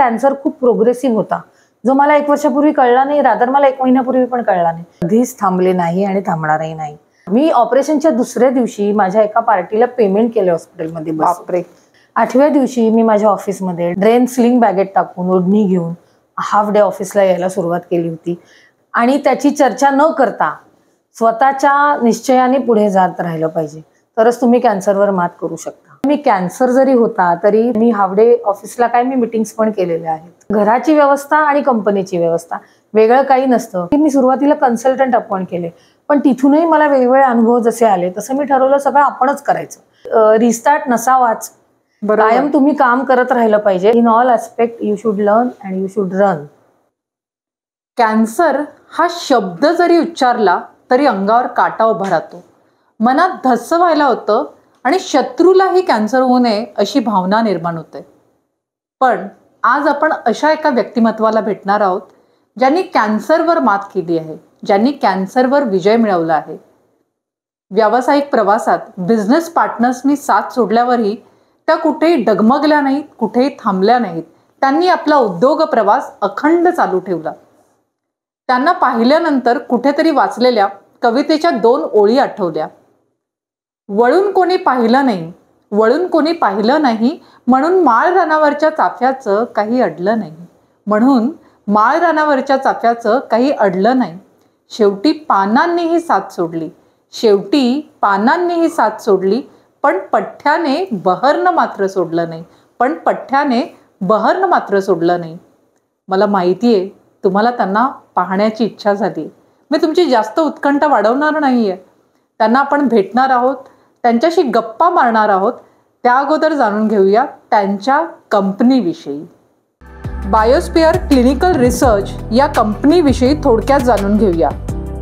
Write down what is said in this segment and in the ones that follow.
Cancer खूप progressive होता, जो मला 1 वर्षापूर्वी कळला नाही, रादर मला 1 महिन्यापूर्वी पण कळला नाही. कधीच थांबले नाही आणि थांबणारही नाही. मी ऑपरेशनच्या दुसऱ्या दिवशी माझ्या एका पार्टीला पेमेंट केले हॉस्पिटलमध्ये. बापरे. 8व्या दिवशी मी माझ्या ऑफिसमध्ये ड्रेन स्लिंग बॅगेत टाकून ओढणी घेऊन हाफ डे ऑफिसला यायला सुरुवात केली होती आणि त्याची चर्चा न करता स्वतःच्या निश्चयाने पुढे जात राहिलं पाहिजे, तरच तुम्ही कॅन्सरवर मात करू शकता. मी कॅन्सर जरी होता तरी मी हाफ डे ऑफिसला मी मीटिंग्स पण केलेल्या आहेत. घराची व्यवस्था आणि कंपनीची व्यवस्था वेगळं काही नसतं. मी सुरुवातीला कन्सल्टंट अपॉइंट केले, पण तिथूनही मला वेगवेगळे अनुभव जसे आले तसं मी ठरवलं सगळं आपणच करायचं. रिस्टार्ट नसावाच, कायम तुम्ही काम करत राहिलं पाहिजे. In all aspect you should learn and you should run. Cancer हा शब्द जरी उच्चारला तरी अंगावर काटा उभा राहतो, मनात धस्स व्हायला होतं आणि शत्रूलाही कॅन्सर होऊ नये अशी भावना निर्माण होते. पण आज आपण अशा एका व्यक्तिमत्वाला भेटणार आहोत ज्यांनी कॅन्सरवर मात केली आहे, ज्यांनी कॅन्सरवर विजय मिळवला आहे. व्यावसायिक प्रवासात बिझनेस पार्टनर्सनी साथ सोडल्यावरही त्या कुठेही डगमगल्या नाहीत, कुठेही थांबल्या नाहीत. त्यांनी आपला उद्योग प्रवास अखंड चालू ठेवला. त्यांना पाहिल्यानंतर कुठेतरी वाचलेल्या कवितेच्या 2 ओळी आठवल्या. वळून कोणी पाहिलं नाही, वळून कोणी पाहिलं नाही, म्हणून माळ रानावरच्या चाफ्याचं काही अडलं नाही, म्हणून माळ रानावरच्या चाफ्याचं काही अडलं नाही. शेवटी पानांनीही साथ सोडली, शेवटी पानांनीही साथ सोडली, पण पठ्ठ्याने बहरणं मात्र सोडलं नाही, पण पठ्ठ्याने बहरणं मात्र सोडलं नाही. मला माहिती आहे तुम्हाला त्यांना पाहण्याची इच्छा झाली. मी तुमची जास्त उत्कंठा वाढवणार नाही आहे. त्यांना आपण भेटणार आहोत, त्यांच्याशी गप्पा मारणार आहोत. त्या अगोदर जाणून घेऊया त्यांच्या कंपनीविषयी. बायोस्फिअर क्लिनिकल रिसर्च या कंपनीविषयी थोडक्यात जाणून घेऊया.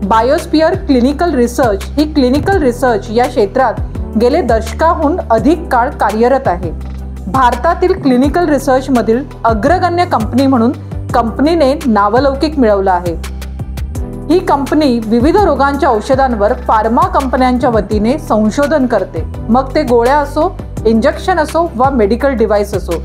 बायोस्फिअर क्लिनिकल रिसर्च ही क्लिनिकल रिसर्च या क्षेत्रात गेले दशकाहून अधिक काळ कार्यरत आहे. भारतातील क्लिनिकल रिसर्चमधील अग्रगण्य कंपनी म्हणून कंपनीने नावलौकिक मिळवलं आहे. ही कंपनी विविध रोगांच्या औषधांवर फार्मा कंपन्यांच्या वतीने संशोधन करते, मग ते गोळ्या असो, इंजेक्शन असो वा मेडिकल डिव्हाइस असो.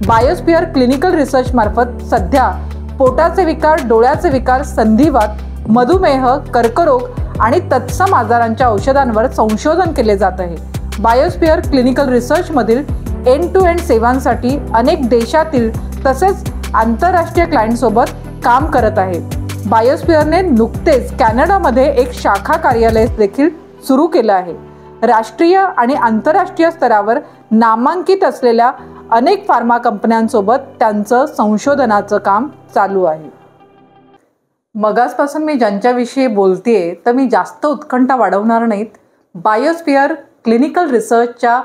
बायोस्फिअर क्लिनिकल रिसर्च मार्फत सध्या पोटाचे विकार, डोळ्याचे विकार, संधिवात, मधुमेह, कर्करोग आणि तत्सम आजारांच्या औषधांवर संशोधन केले जात आहे. बायोस्फिअर क्लिनिकल रिसर्चमधील एंड टू एंड सेवांसाठी अनेक देशातील तसेच आंतरराष्ट्रीय क्लायंटसोबत काम करत आहे. बायोस्फिअरने नुकतेच कॅनडामध्ये एक शाखा कार्यालय देखील सुरू केलं आहे. राष्ट्रीय आणि आंतरराष्ट्रीय स्तरावर नामांकित असलेल्या अनेक फार्मा कंपन्यांसोबत त्यांचं संशोधनाचं काम चालू आहे. मगासपासून मी ज्यांच्याविषयी बोलतेय तर मी जास्त उत्कंठा वाढवणार नाहीत. बायोस्फिअर क्लिनिकल रिसर्चच्या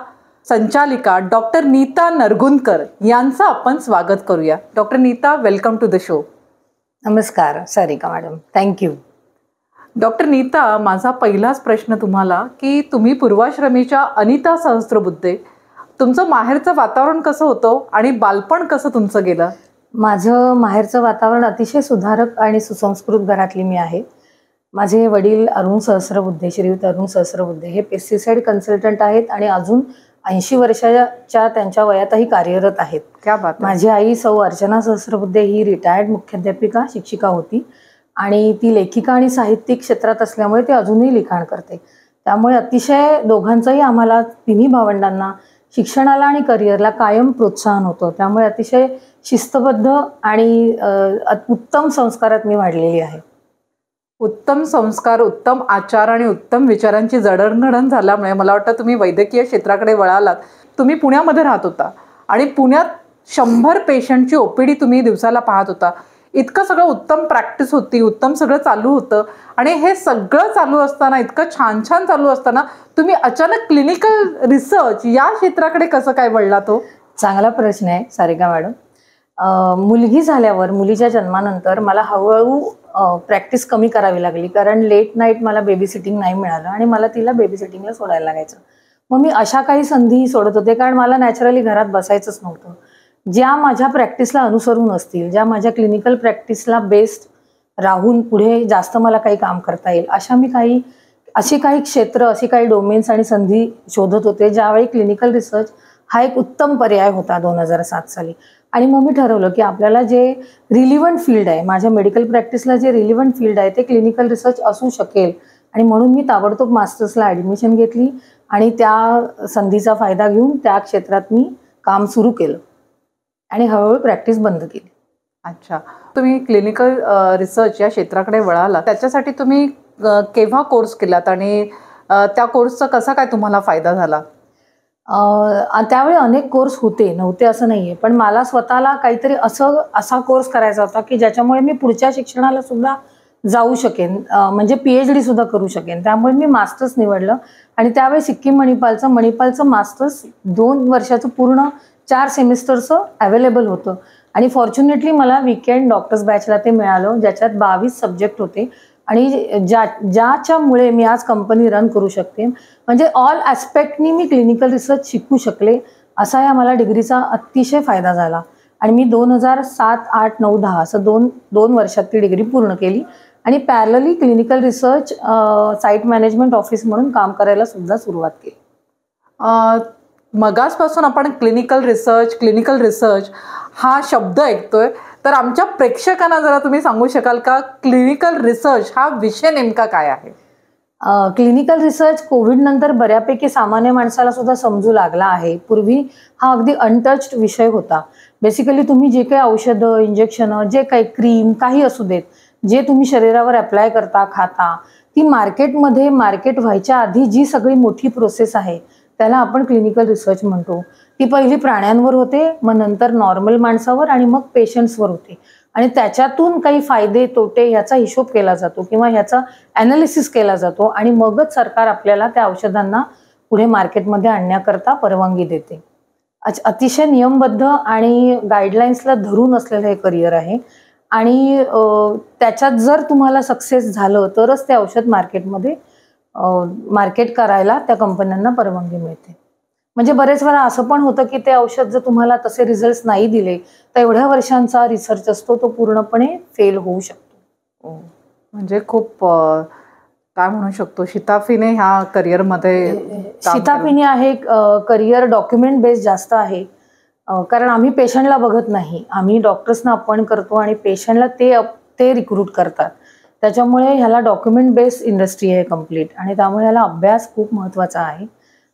संचालिका डॉक्टर नीता नरगुंदकर यांचं आपण स्वागत करूया. Doctor Neeta, welcome to the show. नमस्कार Sarika madam, thank you. Doctor Neeta, माझा पहिलाच प्रश्न तुम्हाला की तुम्ही पूर्वाश्रमीच्या अनिता सहस्त्रबुद्धे, तुमचं माहेरचं वातावरण कसं होतं आणि बालपण कसं तुमचं गेलं? माझं माहेरचं वातावरण अतिशय सुधारक आणि सुसंस्कृत घरातली मी आहे. माझे वडील अरुण सहस्त्रबुद्धे, श्रीयुत अरुण सहस्त्रबुद्धे हे पेस्टिसाइड कन्सल्टंट आहेत आणि अजून 80 वर्षाच्या त्यांच्या वयातही कार्यरत आहेत. क्या बात. माझी आई सौ अर्चना सहस्त्रबुद्धे ही रिटायर्ड मुख्याध्यापिका शिक्षिका होती आणि ती लेखिका आणि साहित्यिक क्षेत्रात असल्यामुळे ते अजूनही लिखाण करते. त्यामुळे अतिशय दोघांचंही आम्हाला, तिन्ही भावंडांना, शिक्षणाला आणि करिअरला कायम प्रोत्साहन होतं. त्यामुळे अतिशय शिस्तबद्ध आणि उत्तम संस्कारात मी वाढलेली आहे. उत्तम संस्कार, उत्तम आचार आणि उत्तम विचारांची जडणघडण झाल्यामुळे मला वाटतं तुम्ही वैद्यकीय क्षेत्राकडे वळालात. तुम्ही पुण्यामध्ये राहत होता आणि पुण्यात 100 पेशंटची ओपीडी तुम्ही दिवसाला पाहत होता. इतकं सगळं उत्तम प्रॅक्टिस होती, उत्तम सगळं चालू होतं आणि हे सगळं चालू असताना, इतकं छान छान चालू असताना तुम्ही अचानक क्लिनिकल रिसर्च या क्षेत्राकडे कसं काय वळला? तो चांगला प्रश्न आहे सारिका मॅडम. मुलगी झाल्यावर, मुलीच्या जन्मानंतर मला हळूहळू प्रॅक्टिस कमी करावी लागली, कारण लेट नाईट मला बेबी सिटिंग नाही मिळालं आणि मला तिला बेबी सिटिंगला सोडायला लागायचं. मग मी अशा काही संधी सोडत होते, कारण मला नॅचरली घरात बसायचंच नव्हतं. ज्या माझ्या प्रॅक्टिसला अनुसरून असतील, ज्या माझ्या क्लिनिकल प्रॅक्टिसला बेस्ट राहून पुढे जास्त मला काही काम करता येईल, अशी काही क्षेत्र, अशी काही डोमेन्स आणि संधी शोधत होते, ज्यावेळी क्लिनिकल रिसर्च हा एक उत्तम पर्याय होता 2007 साली. आणि मग मी ठरवलं की आपल्याला जे रिलिव्हंट फील्ड आहे, माझ्या मेडिकल प्रॅक्टिसला जे रिलिव्हंट फील्ड आहे ते क्लिनिकल रिसर्च असू शकेल. आणि म्हणून मी ताबडतोब मास्टर्सला ॲडमिशन घेतली आणि त्या संधीचा फायदा घेऊन त्या क्षेत्रात मी काम सुरू केलं आणि हळूहळू प्रॅक्टिस बंद केली. अच्छा, तुम्ही क्लिनिकल रिसर्च या क्षेत्राकडे वळाला, त्याच्यासाठी तुम्ही केव्हा कोर्स केलात आणि त्या कोर्सचा कसा काय तुम्हाला फायदा झाला? त्यावेळी अनेक कोर्स नव्हते असं नाहीये, पण मला स्वतःला काहीतरी असा कोर्स करायचा होता की ज्याच्यामुळे मी पुढच्या शिक्षणाला सुद्धा जाऊ शकेन, म्हणजे PhD सुद्धा करू शकेन. त्यामुळे मी मास्टर्स निवडलं आणि त्यावेळी सिक्कीम मणिपालचं मास्टर्स 2 वर्षाचं पूर्ण 4 सेमिस्टरचं अवेलेबल होतं आणि फॉर्च्युनेटली मला वीकेंड डॉक्टर्स बॅचला ते मिळालं, ज्याच्यात 22 सब्जेक्ट होते आणि ज्याच्यामुळे मी आज कंपनी रन करू शकते. म्हणजे ऑल ॲस्पेक्टनी मी क्लिनिकल रिसर्च शिकू शकले, असा या मला डिग्रीचा अतिशय फायदा झाला. आणि मी 2007, 8, 9, 10 असं दोन वर्षात ती डिग्री पूर्ण केली आणि parallelly clinical research site management office म्हणून काम करायला सुद्धा सुरुवात केली. मगासपासून आपण क्लिनिकल रिसर्च हा शब्द ऐकतोय, तर आमच्या प्रेक्षकांना जरा तुम्ही सांगू शकाल का क्लिनिकल रिसर्च हा विषय नेमका काय आहे? क्लिनिकल रिसर्च कोविड नंतर बऱ्यापैकी सामान्य माणसाला सुद्धा समजू लागला आहे. पूर्वी हा अगदी अनटच्ड विषय होता. बेसिकली तुम्ही जे काही औषधं, इंजेक्शनं, जे काही क्रीम काही असू देत, जे तुम्ही शरीरावर अप्लाय करता, खाता, ती मार्केट व्हायच्या आधी जी सगळी मोठी प्रोसेस आहे त्याला आपण क्लिनिकल रिसर्च म्हणतो. ती पहिली प्राण्यांवर होते, मग नंतर नॉर्मल माणसावर आणि मग पेशंट्सवर होते. आणि त्याच्यातून काही फायदे तोटे ह्याचा हिशोब केला जातो किंवा ह्याचा ॲनालिसिस केला जातो आणि मगच सरकार आपल्याला त्या औषधांना पुढे मार्केटमध्ये आणण्याकरता परवानगी देते. अतिशय नियमबद्ध आणि गाईडलाईन्सला धरून असलेलं हे करिअर आहे आणि त्याच्यात जर तुम्हाला सक्सेस झालं तरच ते औषध मार्केट करायला त्या कंपन्यांना परवानगी मिळते. म्हणजे बरेच वेळा असं पण होतं की ते औषध जर तुम्हाला तसे रिझल्ट्स नाही दिले तर एवढ्या वर्षांचा रिसर्च असतो तो पूर्णपणे फेल होऊ शकतो. म्हणजे खूप काय म्हणू शकतो, शिताफीने ह्या करिअरमध्ये शिताफीने आहे. करिअर डॉक्युमेंट बेस्ड जास्त आहे, कारण आम्ही पेशंटला बघत नाही, आम्ही डॉक्टर्सना अपॉइंट करतो आणि पेशंटला ते रिक्रूट करतात. त्याच्यामुळे ह्याला डॉक्युमेंट बेस्ड इंडस्ट्री आहे कम्प्लीट आणि त्यामुळे ह्याला अभ्यास खूप महत्त्वाचा आहे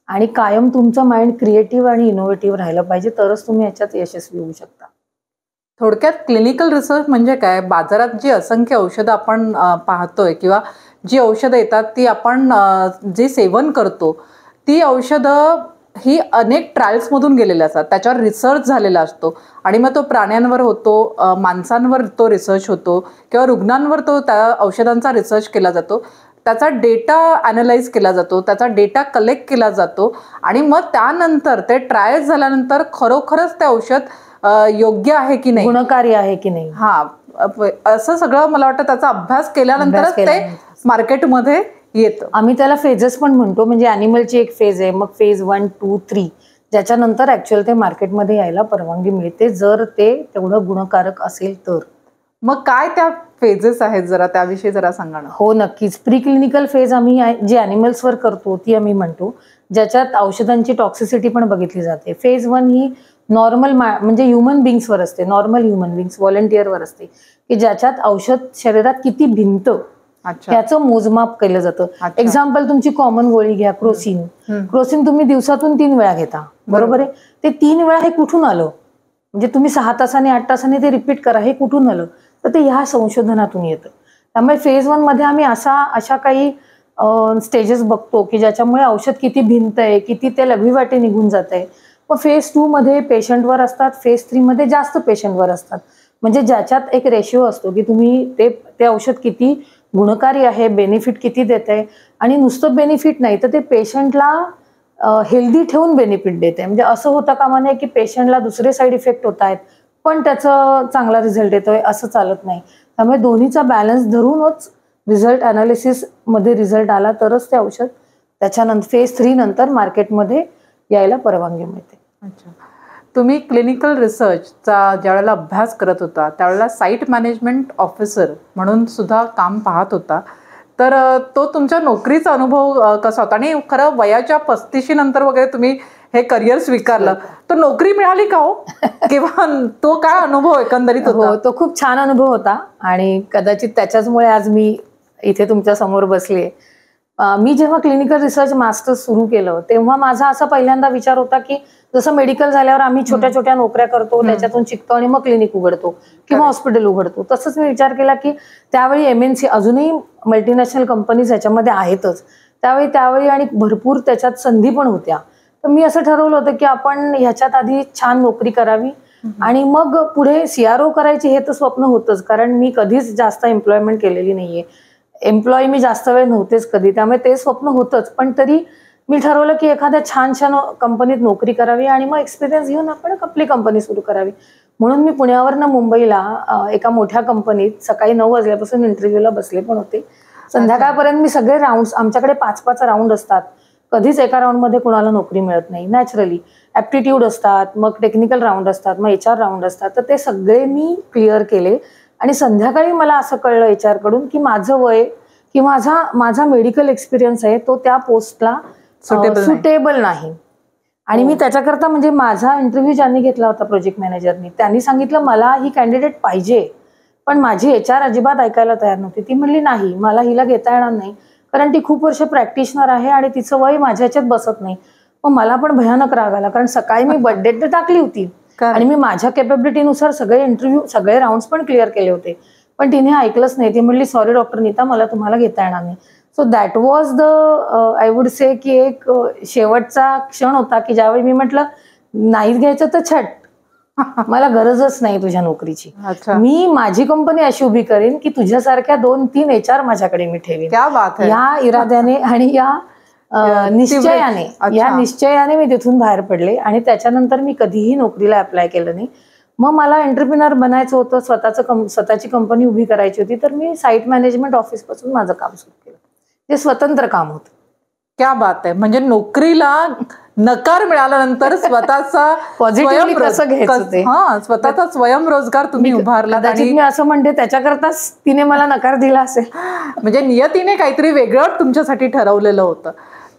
आणि कायम तुमचं माइंड क्रिएटिव्ह आणि इनोव्हेटिव्ह राहिलं पाहिजे, तरच तुम्ही याच्यात यशस्वी होऊ शकता. थोडक्यात क्लिनिकल रिसर्च म्हणजे काय? बाजारात जी असंख्य औषधं आपण पाहतोय किंवा जी औषधं येतात ती आपण जे सेवन करतो, ती औषधं ही अनेक ट्रायल्समधून गेलेल्या असतात, त्याच्यावर रिसर्च झालेला असतो आणि मग तो प्राण्यांवर होतो, माणसांवर तो रिसर्च होतो किंवा रुग्णांवर तो त्या औषधांचा रिसर्च केला जातो, त्याचा डेटा ॲनालाइज केला जातो, त्याचा डेटा कलेक्ट केला जातो आणि मग त्यानंतर ते ट्रायल्स झाल्यानंतर खरोखरच ते औषध योग्य आहे की नाही, गुणकारी आहे की नाही, असं सगळं मला वाटतं त्याचा अभ्यास केल्यानंतरच ते मार्केटमध्ये येतं. आम्ही त्याला फेजेस पण म्हणतो. म्हणजे ॲनिमलची एक फेज आहे, मग फेज 1, 2, 3, ज्याच्यानंतर ॲक्च्युअल ते मार्केटमध्ये यायला परवानगी मिळते जर ते तेवढं गुणकारक असेल तर. मग काय त्या फेजेस आहेत, जरा त्याविषयी जरा सांगा ना. हो नक्कीच. प्री क्लिनिकल फेज आम्ही जी ॲनिमल्सवर करतो ती आम्ही म्हणतो, ज्याच्यात औषधांची टॉक्सिसिटी पण बघितली जाते. फेज 1 ही नॉर्मल म्हणजे ह्युमन बिंग्सवर असते, नॉर्मल ह्युमन बिंग्स व्हॉलंटिअरवर असते, की ज्याच्यात औषध शरीरात किती भिनतं त्याचं मोजमाप केलं जातं. एक्झाम्पल तुमची कॉमन गोळी घ्या, क्रोसिन तुम्ही दिवसातून 3 वेळा घेता, बरोबर आहे. ते 3 वेळा हे कुठून आलं? म्हणजे तुम्ही 6 तासाने 8 तासाने ते रिपीट करा, हे कुठून आलं? तर ते ह्या संशोधनातून येतं. त्यामुळे फेज 1 मध्ये आम्ही अशा काही स्टेजेस बघतो की ज्याच्यामुळे औषध किती भिनतंय, किती ते लघवीवाटे निघून जात आहे. मग फेज 2 मध्ये पेशंटवर असतात, फेज 3 मध्ये जास्त पेशंटवर असतात. म्हणजे ज्याच्यात एक रेशिओ असतो की तुम्ही ते औषध किती गुणकारी आहे, बेनिफिट किती देत आहे आणि नुसतं बेनिफिट नाही तर ते पेशंटला हेल्दी ठेवून बेनिफिट देते. म्हणजे असं होतं कामा नये की पेशंटला दुसरे साईड इफेक्ट होत आहेत पण त्याचा चांगला रिझल्ट येतोय, असं चालत नाही. त्यामुळे दोन्हीचा बॅलन्स धरूनच रिझल्ट ॲनालिसिस मध्ये रिझल्ट आला तरच ते औषध त्याच्यानंतर फेज 3 नंतर मार्केटमध्ये यायला परवानगी मिळते. अच्छा, तुम्ही क्लिनिकल रिसर्चचा ज्यावेळेला अभ्यास करत होता त्यावेळेला साईट मॅनेजमेंट ऑफिसर म्हणून सुद्धा काम पाहत होता, तर तो तुमच्या नोकरीचा अनुभव कसा होता? आणि खरं वयाच्या 35 नंतर वगैरे तुम्ही हे करिअर स्वीकारलं, तर नोकरी मिळाली का हो? किंवा तो काय अनुभव एकंदरीत होता? हो, तो खूप छान अनुभव होता आणि कदाचित त्याच्याचमुळे आज मी इथे तुमच्या समोर बसले. मी जेव्हा क्लिनिकल रिसर्च मास्टर्स सुरू केलं तेव्हा माझा असा पहिल्यांदा विचार होता की जसं मेडिकल झाल्यावर आम्ही छोट्या छोट्या नोकऱ्या करतो, त्याच्यातून शिकतो आणि मग क्लिनिक उघडतो किंवा हॉस्पिटल उघडतो. तसंच मी विचार केला की त्यावेळी MNC अजूनही मल्टीनॅशनल कंपनीज याच्यामध्ये आहेतच, त्यावेळी आणि भरपूर त्याच्यात संधी पण होत्या. तर मी असं ठरवलं होतं की आपण ह्याच्यात आधी छान नोकरी करावी आणि मग पुढे CRO करायची. हे तर स्वप्न होतंच, कारण मी कधीच जास्त एम्प्लॉयमेंट केलेली नाहीये. एम्प्लॉई मी जास्त वेळ नव्हतेच कधी, त्यामुळे ते स्वप्न होतंच. पण तरी मी ठरवलं की एखाद्या छान कंपनीत नोकरी करावी आणि मग एक्सपिरियन्स घेऊन आपण आपली कंपनी सुरू करावी. म्हणून मी पुण्यावरनं मुंबईला एका मोठ्या कंपनीत सकाळी 9 वाजल्यापासून इंटरव्ह्यूला बसले पण होते. संध्याकाळपर्यंत मी सगळे राऊंड्स, आमच्याकडे 5-5 राऊंड असतात. कधीच एका राऊंडमध्ये कुणाला नोकरी मिळत नाही. नॅचरली ऍप्टिट्यूड असतात, मग टेक्निकल राऊंड असतात, मग HR राऊंड असतात. तर ते सगळे मी क्लिअर केले आणि संध्याकाळी मला असं कळलं HR कडून की माझं वय की माझा मेडिकल एक्सपिरियन्स आहे तो त्या पोस्टला सुटेबल नाही. आणि मी त्याच्याकरता म्हणजे माझा इंटरव्ह्यू ज्यांनी घेतला होता प्रोजेक्ट मॅनेजरनी, त्यांनी सांगितलं मला ही कॅन्डिडेट पाहिजे, पण माझी HR अजिबात ऐकायला तयार नव्हती. ती म्हणली नाही, मला हिला घेता येणार नाही, कारण ती खूप वर्ष प्रॅक्टिशनर आहे आणि तिचं वय माझ्या ह्याच्यात बसत नाही. मग मला पण भयानक राग आला, कारण सकाळी मी बर्थडे तर टाकली होती आणि मी माझ्या कॅपेबिलिटीनुसार सगळे राऊंड्स पण क्लिअर केले होते, पण तिने ऐकलंच नाही. ती म्हणली सॉरी डॉक्टर नीता, मला तुम्हाला घेता येणार नाही. So that was the I would say की एक शेवटचा क्षण होता की ज्यावेळी मी म्हटलं नाहीच घ्यायचं तर छट, मला गरजच नाही तुझ्या नोकरीची. मी माझी कंपनी अशी उभी करेन की तुझ्यासारख्या 2-3 HR माझ्याकडे मी ठेवीन. या इराद्याने आणि या निश्चयाने मी तिथून बाहेर पडले आणि त्याच्यानंतर मी कधीही नोकरीला अप्लाय केलं नाही. मग मला एंटरप्रिनर बनायचं होतं, स्वतःची कंपनी उभी करायची होती, तर मी साईट मॅनेजमेंट ऑफिस पासून माझं काम सुरू केलं. ते स्वतंत्र काम होतं. क्या बात आहे. म्हणजे नोकरीला नकार मिळाल्यानंतर स्वतःचा पॉझिटिव्हली कसं घ्यायचं ते, स्वतःचा स्वयंरोजगार तुम्ही उभारला. कदाचित मी असं म्हणते त्याच्याकरताच तिने मला नकार दिला असेल. म्हणजे नियतीने काहीतरी वेगळं तुमच्यासाठी ठरवलेलं होतं.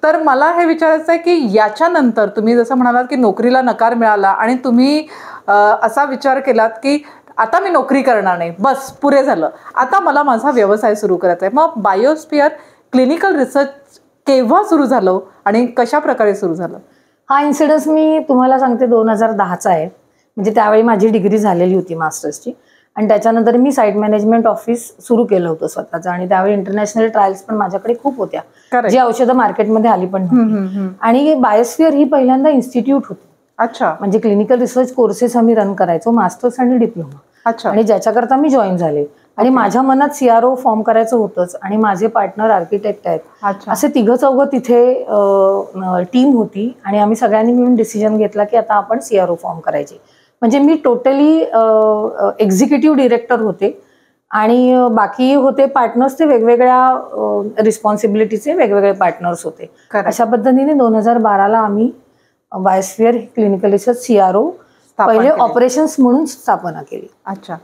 तर मला हे विचारायचं आहे की याच्यानंतर तुम्ही जसं म्हणालात की नोकरीला नकार मिळाला आणि तुम्ही असा विचार केलात की आता मी नोकरी करणार नाही, बस पुरे झालं, आता मला माझा व्यवसाय सुरू करायचा आहे. मग बायोस्फिअर क्लिनिकल रिसर्च केव्हा सुरू झालं आणि कशा प्रकारे सुरू झालं? हा इन्सिडन्स मी तुम्हाला सांगते 2010चा आहे. म्हणजे त्यावेळी माझी डिग्री झालेली होती मास्टर्सची आणि त्याच्यानंतर मी साईट मॅनेजमेंट ऑफिस सुरू केलं होतं स्वतःचं. आणि त्यावेळी इंटरनॅशनल ट्रायल्स पण माझ्याकडे खूप होत्या, जी औषधं मार्केटमध्ये आली पण नव्हती. आणि बायोस्फिअर ही पहिल्यांदा इन्स्टिट्यूट होती. अच्छा. म्हणजे क्लिनिकल रिसर्च कोर्सेस आम्ही रन करायचो, मास्टर्स आणि डिप्लोमा. आणि ज्याच्याकरता मी जॉईन झाले आणि माझ्या मनात CRO फॉर्म करायचं होतंच आणि माझे पार्टनर आर्किटेक्ट आहेत. असे 3-4 तिथे टीम होती आणि आम्ही सगळ्यांनी मिळून डिसिजन घेतला की आता आपण CRO फॉर्म करायचे. म्हणजे मी टोटली एक्झिक्युटिव्ह डिरेक्टर होते आणि बाकी होते पार्टनर्स, ते वेगवेगळ्या रिस्पॉन्सिबिलिटीचे वेगवेगळे पार्टनर्स होते. अशा पद्धतीने 2012ला आम्ही बायोस्फिअर क्लिनिकल रिसर्च CRO पहिले ऑपरेशन्स म्हणून स्थापना केली. अच्छा.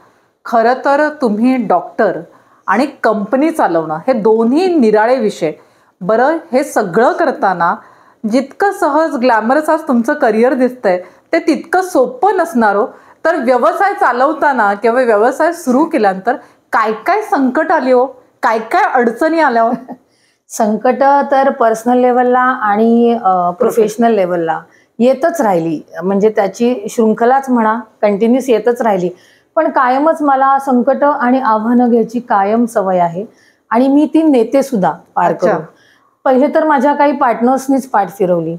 खरं तर तुम्ही डॉक्टर आणि कंपनी चालवणं हे दोन्ही निराळे विषय. बरं, हे सगळं करताना जितकं सहज ग्लॅमरस आज तुमचं करिअर दिसतंय ते तितकं सोपं नसणार हो. तर व्यवसाय चालवताना किंवा व्यवसाय सुरू केल्यानंतर काय काय संकट आली हो, काय काय अडचणी आल्या हो? संकट तर पर्सनल लेवलला आणि प्रोफेशनल लेवलला येतच राहिली. म्हणजे त्याची शृंखलाच म्हणा, कंटिन्यूस येतच राहिली. पण कायमच मला संकट आणि आव्हानं घ्यायची कायम सवय आहे आणि मी ती नेते सुद्धा पार करून. पहिले तर माझ्या काही पार्टनर्सनीच पाठ फिरवली,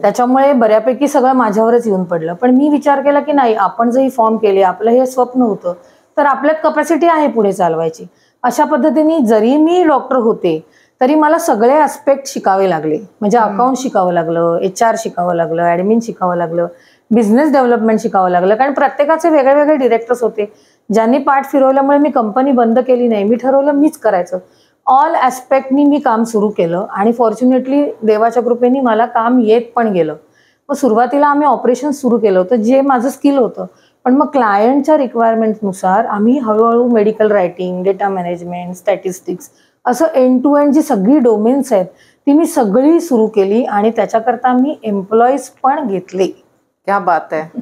त्याच्यामुळे बऱ्यापैकी सगळं माझ्यावरच येऊन पडलं. पण मी विचार केला की नाही, आपण जरी फॉर्म केले, आपलं हे स्वप्न होतं, तर आपल्यात कपॅसिटी आहे पुढे चालवायची. अशा पद्धतीने जरी मी डॉक्टर होते तरी मला सगळे ऍस्पेक्ट शिकावे लागले. म्हणजे अकाउंट शिकावं लागलं, HR शिकावं लागलं, ऍडमिन शिकावं लागलं, बिझनेस डेव्हलपमेंट शिकावं लागलं, कारण प्रत्येकाचे वेगळे वेगळे डिरेक्टर्स होते. ज्यांनी पाठ फिरवल्यामुळे मी कंपनी बंद केली नाही, मी ठरवलं मीच करायचं. ऑल ऍस्पेक्टनी मी काम सुरू केलं आणि फॉर्च्युनेटली देवाच्या कृपेने मला काम येत पण गेलं. मग सुरुवातीला आम्ही ऑपरेशन सुरू केलं होतं, जे माझं स्किल होतं. पण मग क्लायंटच्या रिक्वायरमेंटनुसार आम्ही हळूहळू medical writing, data management, statistics, असं एंड टू एंड जी सगळी डोमेन्स आहेत ती मी सगळी सुरू केली आणि त्याच्याकरता मी एम्प्लॉईज पण घेतले. क्या बात आहे.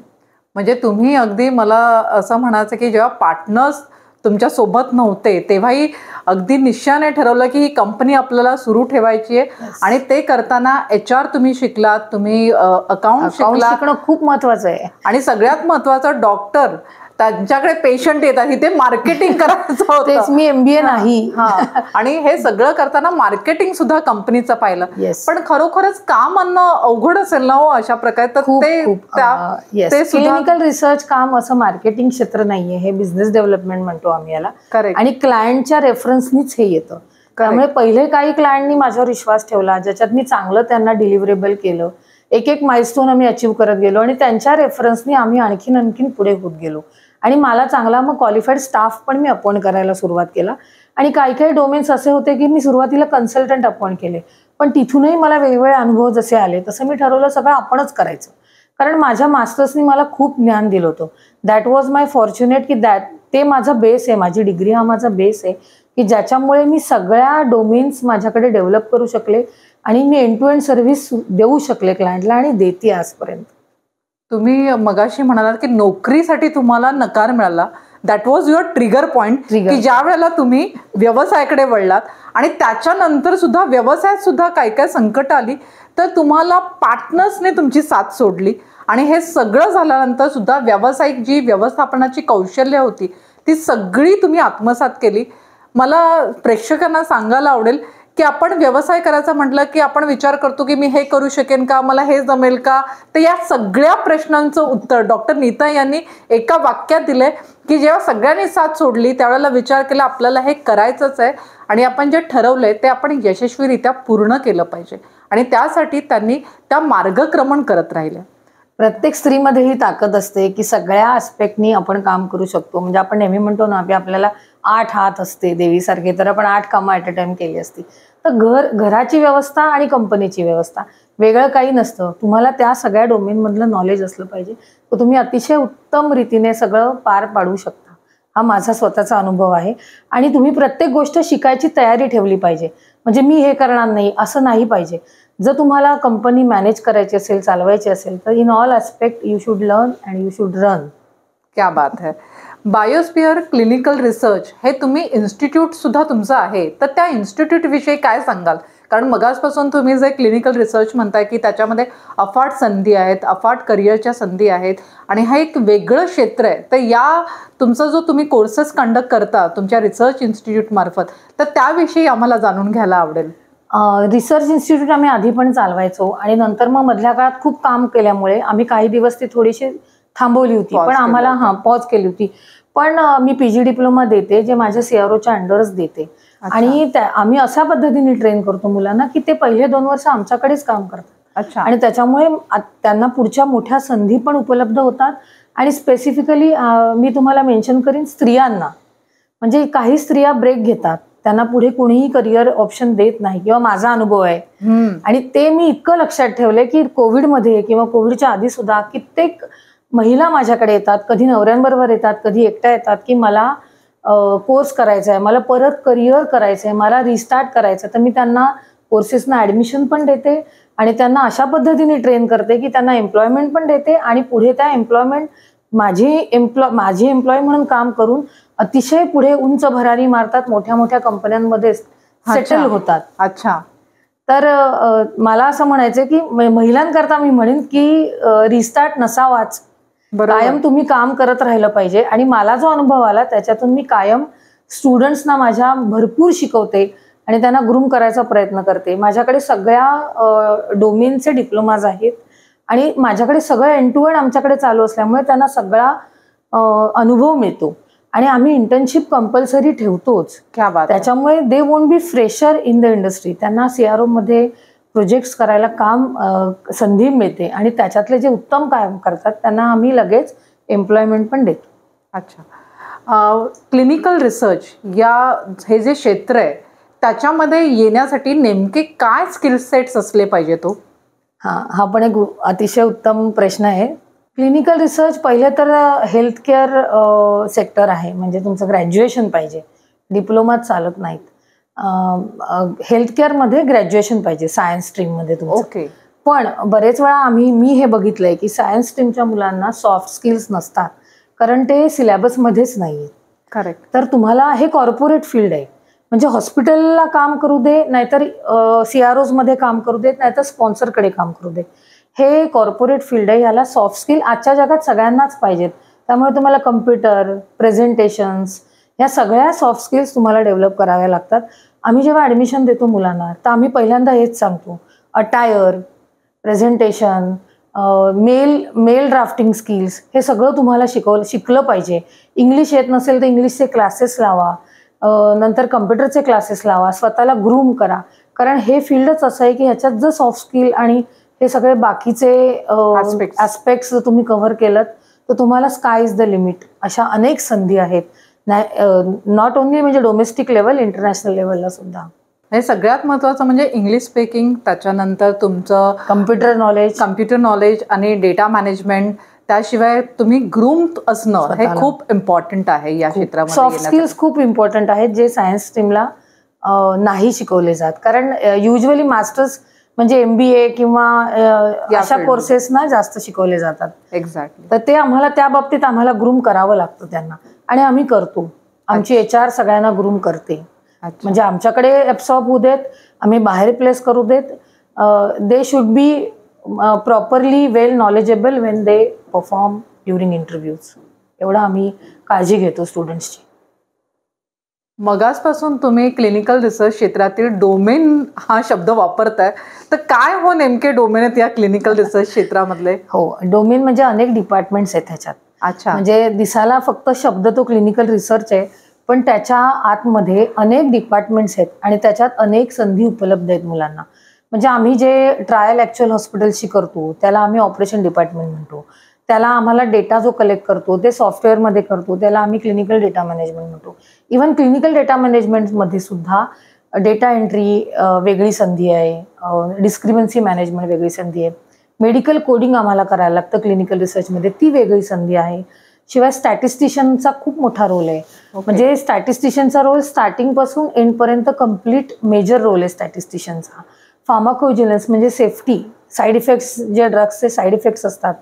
म्हणजे तुम्ही अगदी मला असं म्हणायचं की जेव्हा पार्टनर्स तुमच्या सोबत नव्हते तेव्हाही अगदी निश्चयाने ठरवलं की ही कंपनी आपल्याला सुरू ठेवायची आहे. आणि ते करताना HR तुम्ही शिकलात, तुम्ही अकाउंट शिकणं खूप महत्वाचं आहे. आणि सगळ्यात महत्वाचं डॉक्टर, त्यांच्याकडे पेशंट येतात, इथे मार्केटिंग करायचं होतं. मी MBA नाही. आणि हे सगळं करताना मार्केटिंग सुद्धा कंपनीचं पाहिलं. पण खरोखरच काम आणणं अवघड असेल ना हो अशा प्रकारे. तर ते क्लिनिकल रिसर्च काम असं मार्केटिंग क्षेत्र नाहीये, हे बिझनेस डेव्हलपमेंट म्हणतो आम्ही याला. आणि क्लायंटच्या रेफरन्सनीच हे येतं. त्यामुळे पहिले काही क्लायंटनी माझ्यावर विश्वास ठेवला, ज्याच्यात मी चांगलं त्यांना डिलिव्हरेबल केलं. एक माइलस्टोन आम्ही अचीव्ह करत गेलो आणि त्यांच्या रेफरन्सनी आम्ही आणखीन पुढे होत गेलो. आणि मला चांगला मग क्वालिफाईड स्टाफ पण मी अपॉइंट करायला सुरुवात केला. आणि काही डोमेन्स असे होते की मी सुरुवातीला कन्सल्टंट अपॉइंट केले, पण तिथूनही मला वेगवेगळे अनुभव जसे आले तसं मी ठरवलं सगळं आपणच करायचं. कारण माझ्या मास्टर्सनी मला खूप ज्ञान दिलं होतं. दॅट वॉज माय फॉर्च्युनेट की ते माझा बेस आहे, माझी डिग्री हा माझा बेस आहे की ज्याच्यामुळे मी सगळ्या डोमेन्स माझ्याकडे डेव्हलप करू शकले आणि मी एंड टू एंड सर्व्हिस देऊ शकले क्लायंटला आणि देते आजपर्यंत. तुम्ही मगाशी म्हणालात की नोकरीसाठी तुम्हाला नकार मिळाला. That was your trigger point की ज्या वेळेला तुम्ही व्यवसायाकडे वळलात आणि त्याच्यानंतर सुद्धा व्यवसायात सुद्धा काय काय संकट आली तर तुम्हाला पार्टनर्सने तुमची साथ सोडली. आणि हे सगळं झाल्यानंतर सुद्धा व्यावसायिक जी व्यवस्थापनाची कौशल्य होती ती सगळी तुम्ही आत्मसात केली. मला प्रेक्षकांना सांगायला आवडेल की आपण व्यवसाय करायचा म्हटलं की आपण विचार करतो की मी हे करू शकेन का, मला हे जमेल का. तर या सगळ्या प्रश्नांचं उत्तर डॉक्टर नीता यांनी एका वाक्यात दिलंय की जेव्हा सगळ्यांनी साथ सोडली त्यावेळेला विचार केला आपल्याला हे करायचंच आहे आणि आपण जे ठरवलंय ते आपण यशस्वीरित्या पूर्ण केलं पाहिजे. आणि त्यासाठी त्यांनी त्या मार्गक्रमण करत राहिल्या. प्रत्येक स्त्रीमध्ये ही ताकद असते की सगळ्या आस्पेक्टनी आपण काम करू शकतो. म्हणजे आपण नेहमी म्हणतो ना की आपल्याला 8 हात असते देवीसारखे, तर आपण 8 कामं ॲट अ टाइम केली असती. तर घराची व्यवस्था आणि कंपनीची व्यवस्था वेगळं काही नसतं. तुम्हाला त्या सगळ्या डोमेनमधलं नॉलेज असलं पाहिजे, तर तुम्ही अतिशय उत्तम रीतीने सगळं पार पाडू शकता. हा माझा स्वतःचा अनुभव आहे. आणि तुम्ही प्रत्येक गोष्ट शिकायची तयारी ठेवली पाहिजे. म्हणजे मी हे करणार नाही असं नाही पाहिजे. जर तुम्हाला कंपनी मॅनेज करायची असेल, चालवायची असेल, तर in all aspect you should learn and you should run. क्या बात है. बायोस्फिअर क्लिनिकल रिसर्च हे तुम्ही इन्स्टिट्यूट सुद्धा तुमचं आहे, तर त्या इन्स्टिट्यूट विषयी काय सांगाल? कारण मगासपासून तुम्ही जे क्लिनिकल रिसर्च म्हणताय की त्याच्यामध्ये अफाट संधी आहेत, अफाट करिअरच्या संधी आहेत आणि हा एक वेगळं क्षेत्र आहे. तर या तुमचा जो तुम्ही कोर्सेस कंडक्ट करता तुमच्या रिसर्च इन्स्टिट्यूट मार्फत, तर त्याविषयी आम्हाला जाणून घ्यायला आवडेल. रिसर्च इन्स्टिट्यूट आम्ही आधी पण चालवायचो आणि नंतर मग मधल्या काळात खूप काम केल्यामुळे आम्ही काही दिवस ती थोडीशी थांबवली होती. पण आम्हाला पॉज केली होती. पण मी PG डिप्लोमा देते, जे माझ्या CROच्या अंडरच देते. आणि आम्ही अशा पद्धतीने ट्रेन करतो मुलांना की ते पहिले 2 वर्ष आमच्याकडेच काम करतात. आणि त्याच्यामुळे त्यांना पुढच्या मोठ्या संधी पण उपलब्ध होतात. आणि स्पेसिफिकली मी तुम्हाला मेन्शन करीन स्त्रियांना, म्हणजे काही स्त्रिया ब्रेक घेतात, त्यांना पुढे कोणीही करिअर ऑप्शन देत नाही किंवा माझा अनुभव आहे. आणि ते मी इतकं लक्षात ठेवलंय की कोविडमध्ये किंवा कोविडच्या आधी सुद्धा कित्येक महिला माझ्याकडे येतात, कधी नवऱ्यांबरोबर येतात, कधी एकट्या येतात की मला कोर्स करायचा आहे, मला परत करिअर करायचं आहे, मला रिस्टार्ट करायचं आहे. तर मी त्यांना कोर्सेसना ॲडमिशन पण देते आणि त्यांना अशा पद्धतीने ट्रेन करते की त्यांना एम्प्लॉयमेंट पण देते आणि पुढे त्या एम्प्लॉयमेंट माझी एम्प्लॉय म्हणून काम करून अतिशय पुढे उंच भरारी मारतात, मोठ्या मोठ्या कंपन्यांमध्ये सेटल होतात. अच्छा. तर मला असं म्हणायचं की महिलांकरता मी म्हणेन की रिस्टार्ट नसावाच, कायम तुम्ही काम करत राहिलं पाहिजे. आणि मला जो अनुभव आला त्याच्यातून मी कायम स्टुडंट्सना माझ्या भरपूर शिकवते आणि त्यांना ग्रूम करायचा प्रयत्न करते. माझ्याकडे सगळ्या डोमेनचे डिप्लोमाज आहेत आणि माझ्याकडे सगळं एंड टू एंड आमच्याकडे चालू असल्यामुळे त्यांना सगळा अनुभव मिळतो. आणि आम्ही इंटर्नशिप कंपल्सरी ठेवतोच. त्याच्यामुळे they won't be fresher in the industry. त्यांना CRO मध्ये प्रोजेक्ट्स करायला संधी मिळते आणि त्याच्यातले जे उत्तम काम करतात त्यांना आम्ही लगेच एम्प्लॉयमेंट पण देतो. अच्छा. क्लिनिकल रिसर्च हे जे क्षेत्र आहे त्याच्यामध्ये येण्यासाठी नेमके काय स्किल सेट्स असले पाहिजे तो? हा पण एक अतिशय उत्तम प्रश्न आहे. क्लिनिकल रिसर्च पहिले तर हेल्थ केअर सेक्टर आहे, म्हणजे तुमचं ग्रॅज्युएशन पाहिजे, डिप्लोमात चालत नाहीत. हेल्थकेअरमध्ये ग्रॅज्युएशन पाहिजे सायन्स स्ट्रीममध्ये तुमचं. ओके. पण बरेच वेळा मी हे बघितलंय की सायन्स स्ट्रीमच्या मुलांना सॉफ्ट स्किल्स नसतात, कारण ते सिलेबसमध्येच नाही. करेक्ट. तर तुम्हाला हे कॉर्पोरेट फील्ड आहे, म्हणजे हॉस्पिटलला काम करू दे, नाहीतर CROs मध्ये काम करू देत, नाहीतर स्पॉन्सरकडे काम करू दे. हे कॉर्पोरेट फील्ड आहे, याला सॉफ्ट स्किल आजच्या जगात सगळ्यांनाच पाहिजेत. त्यामुळे तुम्हाला कम्प्युटर, प्रेझेंटेशन्स, ह्या सगळ्या सॉफ्ट स्किल्स तुम्हाला डेव्हलप कराव्या लागतात. आम्ही जेव्हा ॲडमिशन देतो मुलांना, तर आम्ही पहिल्यांदा हेच सांगतो, attire, presentation, mail drafting skills, हे सगळं तुम्हाला शिकलं पाहिजे. इंग्लिश येत नसेल तर इंग्लिशचे क्लासेस लावा, नंतर कम्प्युटरचे क्लासेस लावा, स्वतःला ग्रूम करा. कारण हे फील्डच असं आहे की ह्याच्यात जर सॉफ्ट स्किल आणि हे सगळे बाकीचे ॲस्पेक्ट्स तुम्ही कव्हर केलं तर तुम्हाला स्काय इज द लिमिट. अशा अनेक संधी आहेत, नॉट ओन्ली म्हणजे डोमेस्टिक लेवल, इंटरनॅशनल लेवलला सुद्धा. हे सगळ्यात महत्त्वाचं म्हणजे इंग्लिश स्पीकिंग, त्याच्यानंतर तुमचं कम्प्युटर नॉलेज आणि डेटा मॅनेजमेंट, त्याशिवाय तुम्ही ग्रूम असणं हे खूप इम्पॉर्टंट आहे या क्षेत्रामध्ये. सॉफ्ट स्किल्स खूप इम्पॉर्टंट आहेत, जे सायन्स स्ट्रीमला नाही शिकवले जात. कारण युजली मास्टर्स म्हणजे MBA किंवा अशा कोर्सेसना जास्त शिकवले जातात. एक्झॅक्टली. तर ते आम्हाला त्या बाबतीत आम्हाला ग्रूम करावं लागतं त्यांना, आणि आम्ही करतो. आमची HR सगळ्यांना ग्रूम करते. म्हणजे आमच्याकडे ॲब्सॉर्ब होऊ देत, आम्ही बाहेर प्लेस करू देत. They should be properly well knowledgeable when they perform during interviews. एवढं आम्ही काळजी घेतो स्टुडंट्सची. मगासपासून तुम्ही क्लिनिकल रिसर्च क्षेत्रातील डोमेन हा शब्द वापरताय, तर काय हो नेमके डोमेन आहेत या क्लिनिकल रिसर्च क्षेत्रामधले? हो, डोमेन म्हणजे अनेक डिपार्टमेंट्स आहेत ह्याच्यात. अच्छा. म्हणजे दिसायला फक्त शब्द तो क्लिनिकल रिसर्च आहे, पण त्याच्या आतमध्ये अनेक डिपार्टमेंट्स आहेत आणि त्याच्यात अनेक संधी उपलब्ध आहेत मुलांना. म्हणजे आम्ही जे ट्रायल ॲक्च्युअल हॉस्पिटलशी करतो त्याला आम्ही ऑपरेशन डिपार्टमेंट म्हणतो. त्याला आम्हाला डेटा जो कलेक्ट करतो ते सॉफ्टवेअरमध्ये करतो, त्याला आम्ही क्लिनिकल डेटा मॅनेजमेंट म्हणतो. इव्हन क्लिनिकल डेटा मॅनेजमेंटमध्ये सुद्धा डेटा एंट्री वेगळी संधी आहे, डिस्क्रिपन्सी मॅनेजमेंट वेगळी संधी आहे, मेडिकल कोडिंग आम्हाला करायला लागतं क्लिनिकल रिसर्चमध्ये, ती वेगळी संधी आहे. शिवाय स्टॅटिस्टिशियनचा खूप मोठा रोल आहे. म्हणजे स्टॅटिस्टिशियनचा रोल स्टार्टिंगपासून एंडपर्यंत कम्प्लीट मेजर रोल आहे स्टॅटिस्टिशियनचा. फार्माकोव्हिजिलन्स म्हणजे सेफ्टी, साईड इफेक्ट्स, जे ड्रग्सचे साईड इफेक्ट्स असतात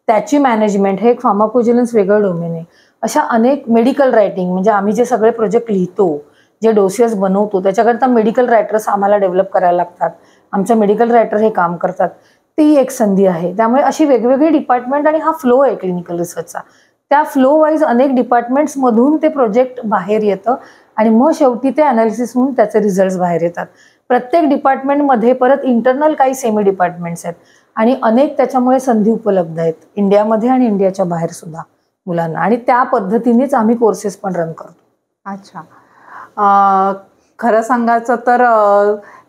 त्याची मॅनेजमेंट, हे एक फार्माकोव्हिजिलन्स वेगळं डोमेन आहे. अशा अनेक मेडिकल रायटिंग, म्हणजे आम्ही जे सगळे प्रोजेक्ट लिहितो, जे डोसियर्स बनवतो, त्याच्याकरता मेडिकल रायटर्स आम्हाला डेव्हलप करायला लागतात. आमच्या मेडिकल रायटर हे काम करतात. ती एक संधी आहे. त्यामुळे अशी वेगवेगळी डिपार्टमेंट आणि हा फ्लो आहे क्लिनिकल रिसर्चचा. त्या फ्लो वाईज अनेक डिपार्टमेंट्समधून ते प्रोजेक्ट बाहेर येतं आणि मग शेवटी ते अनालिसिस म्हणून त्याचे रिझल्ट्स बाहेर येतात. प्रत्येक डिपार्टमेंटमध्ये परत इंटरनल काही सेमी डिपार्टमेंट्स आहेत आणि अनेक त्याच्यामुळे संधी उपलब्ध आहेत इंडियामध्ये आणि इंडियाच्या बाहेर सुद्धा मुलांना, आणि त्या पद्धतीनेच आम्ही कोर्सेस पण रन करतो. अच्छा. खरं सांगायचं तर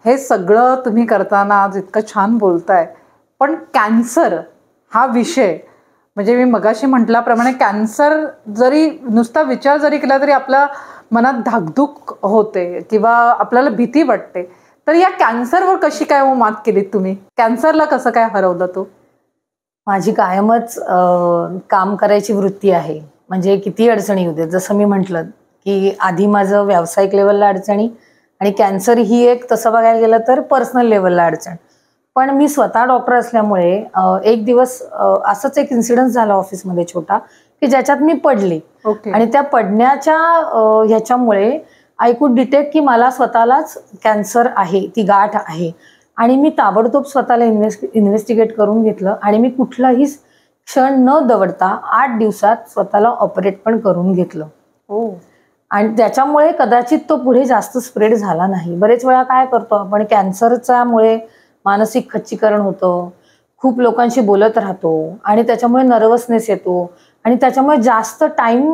हे सगळं तुम्ही करताना आज इतकं छान बोलताय, पण कॅन्सर हा विषय, म्हणजे मी मगाशी म्हटल्याप्रमाणे कॅन्सर जरी नुसता विचार जरी केला तरी आपल्या मनात धाकधूक होते किंवा आपल्याला भीती वाटते. तर या कॅन्सरवर कशी काय मात केलीत तुम्ही? कॅन्सरला कसं काय हरवलं तू? माझी कायमच काम करायची वृत्ती आहे. म्हणजे किती अडचणी होते, जसं मी म्हटलं की आधी माझं व्यावसायिक लेवलला अडचणी आणि कॅन्सर ही एक, तसं बघायला गेलं तर पर्सनल लेवलला अडचण. पण मी स्वतः डॉक्टर असल्यामुळे एक दिवस असंच एक इन्सिडन्स झाला ऑफिसमध्ये छोटा, की ज्याच्यात मी पडले. आणि त्या पडण्याच्या ह्याच्यामुळे आय कुड डिटेक्ट की मला स्वतःलाच कॅन्सर आहे, ती गाठ आहे. आणि मी ताबडतोब स्वतःला इन्व्हेस्टिगेट करून घेतलं आणि मी कुठलाही क्षण न दवडता 8 दिवसात स्वतःला ऑपरेट पण करून घेतलं. आणि त्याच्यामुळे कदाचित तो पुढे जास्त स्प्रेड झाला नाही. बरेच वेळा काय करतो आपण, कॅन्सरच्यामुळे मानसिक खच्चीकरण होतं, खूप लोकांशी बोलत राहतो आणि त्याच्यामुळे नर्वसनेस येतो आणि त्याच्यामुळे जास्त टाइम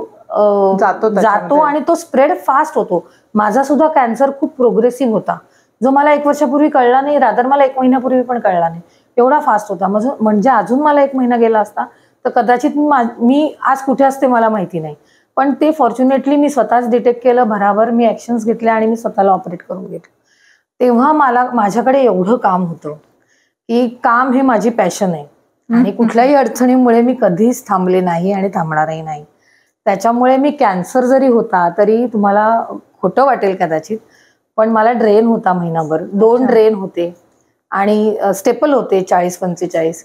जातो आणि तो स्प्रेड फास्ट होतो. माझा सुद्धा कॅन्सर खूप प्रोग्रेसिव्ह होता, जो मला 1 वर्षापूर्वी कळला नाही, रादर मला 1 महिन्यापूर्वी पण कळला नाही, एवढा फास्ट होता. म्हणजे अजून मला 1 महिना गेला असता तर कदाचित मी आज कुठे असते मला माहिती नाही. पण ते फॉर्च्युनेटली मी स्वतःच डिटेक्ट केलं, भराभर मी ॲक्शन्स घेतल्या आणि मी स्वतःला ऑपरेट करून घेतलं. तेव्हा माझ्याकडे एवढं काम होतं की काम हे माझी पॅशन आहे आणि कुठल्याही अडचणीमुळे मी कधीच थांबले नाही आणि थांबणारही नाही. त्याच्यामुळे मी कॅन्सर जरी होता तरी, तुम्हाला खोटं वाटेल कदाचित, पण मला ड्रेन होता महिनाभर, 2 ड्रेन होते आणि स्टेपल होते 40-45.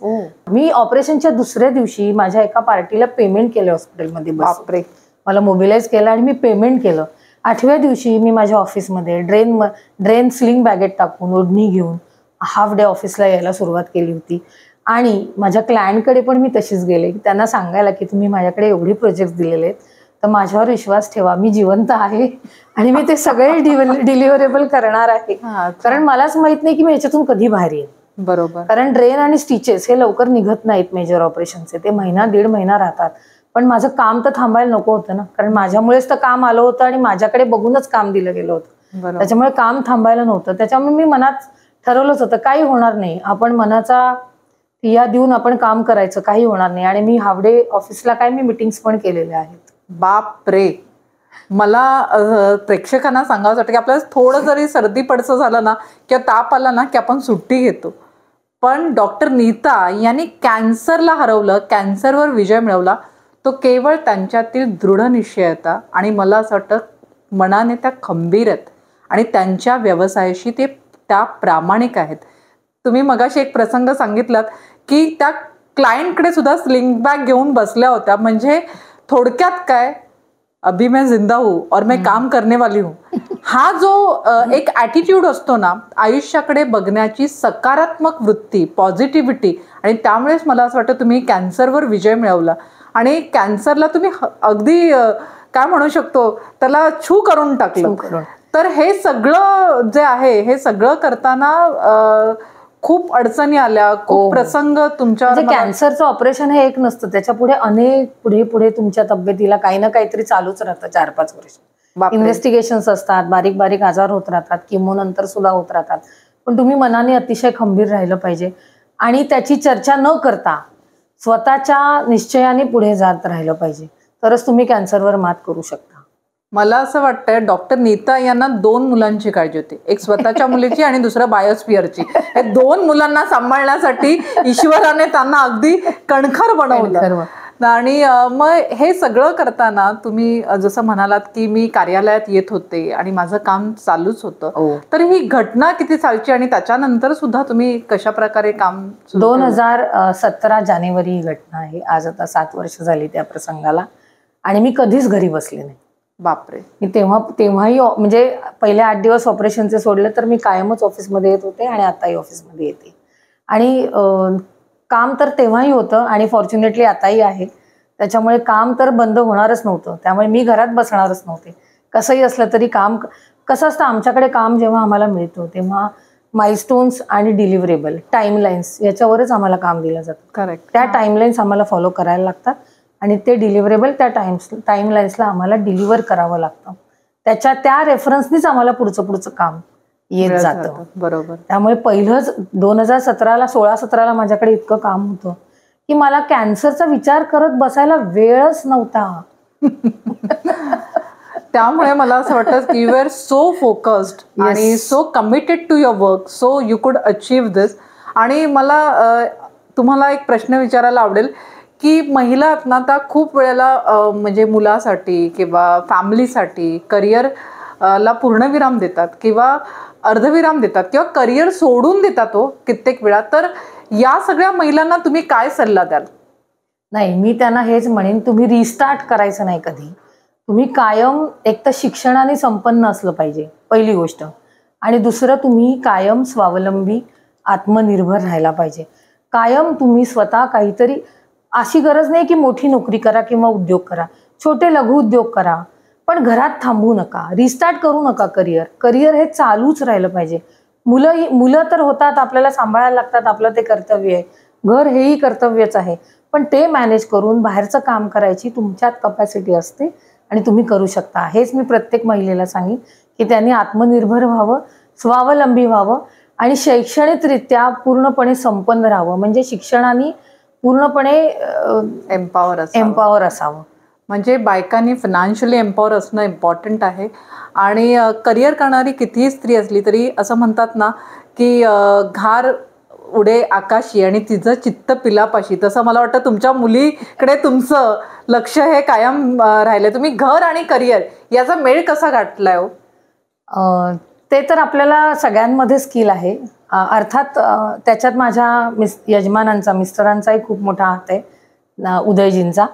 मी ऑपरेशनच्या दुसऱ्या दिवशी माझ्या एका पार्टीला पेमेंट केलं हॉस्पिटलमध्ये. बापरे. मला मोबिलाइज केलं आणि मी पेमेंट केलं. 8व्या दिवशी मी माझ्या ऑफिसमध्ये ड्रेन स्लिंग बॅगेत टाकून ओढणी घेऊन हाफ डे ऑफिसला यायला सुरुवात केली होती. आणि माझ्या क्लायंटकडे पण मी तशीच गेले की त्यांना सांगायला की तुम्ही माझ्याकडे एवढे प्रोजेक्ट दिलेले आहेत तर माझ्यावर विश्वास ठेवा, मी जिवंत आहे आणि मी ते सगळे डिलिव्हरेबल करणार आहे. कारण मलाच माहित नाही की मी याच्यातून कधी बाहेर येईल. बरोबर. कारण ड्रेन आणि स्टिचेस हे लवकर निघत नाहीत मेजर ऑपरेशनचे, ते महिना 1.5 महिना राहतात. पण माझं काम तर थांबायला नको होतं ना, कारण माझ्यामुळेच तर काम आलं होतं आणि माझ्याकडे बघूनच काम दिलं गेलं होतं. त्याच्यामुळे काम थांबायला नव्हतं. त्याच्यामुळे मी मनात ठरवलंच होतं काही होणार नाही, आपण मनाचा ठिय्या देऊन आपण काम करायचं, काही होणार नाही. आणि मी हाफ डे ऑफिसला काय मी मीटिंग्स पण केलेल्या आहेत. बाप रे. मला प्रेक्षकांना सांगावं वाटतं की आपल्याला थोडं जरी सर्दी पडसं झालं ना किंवा ताप आला ना की आपण सुट्टी घेतो, पण डॉक्टर नीता यांनी कॅन्सरला हरवलं, कॅन्सरवर विजय मिळवला. तो केवळ त्यांच्यातील दृढनिश्चयता आणि मला असं वाटतं मनाने त्या खंबीर आहेत आणि त्यांच्या व्यवसायाशी ते त्या प्रामाणिक आहेत. तुम्ही मगाशी एक प्रसंग सांगितलात की त्या क्लायंटकडे सुद्धा स्लिंग बॅग घेऊन बसल्या होत्या. म्हणजे थोडक्यात काय, अभी मैं जिंदा हूँ और मैं काम करने वाली हूँ, हा जो एक ॲटिट्यूड असतो ना आयुष्याकडे बघण्याची, सकारात्मक वृत्ती, पॉझिटिव्हिटी, आणि त्यामुळेच मला असं वाटतं तुम्ही कॅन्सरवर विजय मिळवला आणि कॅन्सरला तुम्ही अगदी काय म्हणू शकतो त्याला छू करून टाकलं. तर हे सगळं जे आहे हे सगळं करताना खूप अडचणी आल्या, खूप प्रसंग तुमच्या. कॅन्सरचं ऑपरेशन हे एक नसतं, त्याच्या पुढे अनेक पुढे तुमच्या तब्येतीला काही ना काहीतरी चालूच राहतं. 4-5 वर्ष इन्व्हेस्टिगेशन्स असतात, बारीक बारीक आजार होत राहतात, किमो नंतर सुद्धा होत राहतात. पण तुम्ही मनाने अतिशय खंबीर राहिलं पाहिजे आणि त्याची चर्चा न करता स्वतःच्या निश्चयाने पुढे जात राहिलं पाहिजे, तरच तुम्ही कॅन्सरवर मात करू शकता. मला असं वाटतंय डॉक्टर नीता यांना 2 मुलांची काळजी होती, एक स्वतःच्या मुलीची आणि दुसरं बायोस्फिअरची. हे 2 मुलांना सांभाळण्यासाठी ईश्वराने त्यांना अगदी कणखर बनवलं. आणि मग हे सगळं करताना तुम्ही जसं म्हणालात की मी कार्यालयात येत होते आणि माझं काम चालूच होतं, तर ही घटना किती सालची आणि त्याच्यानंतर सुद्धा तुम्ही कशा प्रकारे काम? 2017 जानेवारी ही घटना आहे. आज आता 7 वर्ष झाली त्या प्रसंगाला आणि मी कधीच घरी बसले नाही. बापरे. मी तेव्हाही म्हणजे पहिले 8 दिवस ऑपरेशनचे सोडले तर मी कायमच ऑफिसमध्ये येत होते आणि आताही ऑफिसमध्ये येते. आणि काम तर तेव्हाही होतं आणि फॉर्च्युनेटली आताही आहे. त्याच्यामुळे काम तर बंद होणारच नव्हतं. त्यामुळे मी घरात बसणारच नव्हते. कसंही असलं तरी काम कसं असतं, आमच्याकडे काम जेव्हा आम्हाला मिळतं तेव्हा माइलस्टोन्स आणि डिलिव्हरेबल टाइमलाईन्स याच्यावरच आम्हाला काम दिलं जातं. करेक्ट. त्या टाइमलाईन्स आम्हाला फॉलो करायला लागतात आणि ते डिलिव्हरेबल त्या टाइमलाईन्सला आम्हाला डिलिव्हर करावं लागतं. त्या रेफरन्सनीच आम्हाला पुढचं काम येत जातं. बरोबर. त्यामुळे पहिलंच 2017ला 16-17ला माझ्याकडे इतकं काम होतं की मला कॅन्सरचा विचार करत बसायला वेळच नव्हता. त्यामुळे मला असं वाटतं की यू आर सो फोकस्ड आणि so committed to your work, so you could achieve this. आणि मला तुम्हाला एक प्रश्न विचारायला आवडेल की महिला आहेत ना त्या खूप वेळेला म्हणजे मुलासाठी किंवा फॅमिलीसाठी करिअरला पूर्णविराम देतात किंवा अर्धविराम देतात किंवा करिअर सोडून देतात कित्येक वेळा. तर या सगळ्या महिलांना तुम्ही काय सल्ला द्याल? नाही, मी त्यांना हेच म्हणेन, तुम्ही रिस्टार्ट करायचं नाही कधी. तुम्ही कायम एक तर शिक्षणाने संपन्न असलं पाहिजे पहिली गोष्ट, आणि दुसरं तुम्ही कायम स्वावलंबी आत्मनिर्भर राहायला पाहिजे. कायम तुम्ही स्वतः काहीतरी, अशी गरज नाही की मोठी नोकरी करा किंवा उद्योग करा, छोटे लघु उद्योग करा, पण घरात थांबू नका, रिस्टार्ट करू नका. करिअर हे चालूच राहिलं पाहिजे. मुलं तर होतात, आपल्याला सांभाळायला लागतात, आपलं ते कर्तव्य आहे. घर हेही कर्तव्यच आहे, पण ते मॅनेज करून बाहेरचं काम करायची तुमच्यात कपॅसिटी असते आणि तुम्ही करू शकता. हेच मी प्रत्येक महिलेला सांगेन की त्यांनी आत्मनिर्भर व्हावं, स्वावलंबी व्हावं आणि शैक्षणिकरित्या पूर्णपणे संपन्न राहावं. म्हणजे शिक्षणाने पूर्णपणे एम्पॉवर असावं. म्हणजे बायकांनी फायनान्शियली एम्पॉवर असणं इम्पॉर्टंट आहे. आणि करिअर करणारी कितीही स्त्री असली तरी असं म्हणतात ना की घार उडे आकाशी आणि तिचं चित्त पिलापाशी, तसं मला वाटतं तुमच्या मुलीकडे तुमचं लक्ष हे कायम राहिलंय. तुम्ही घर आणि करिअर याचा मेळ कसा गाठलाय? ते तर आपल्याला सगळ्यांमध्ये स्किल आहे. अर्थात त्याच्यात माझ्या यजमानांचा, मिस्टरांचाही खूप मोठा हात आहे, उदयजींचा.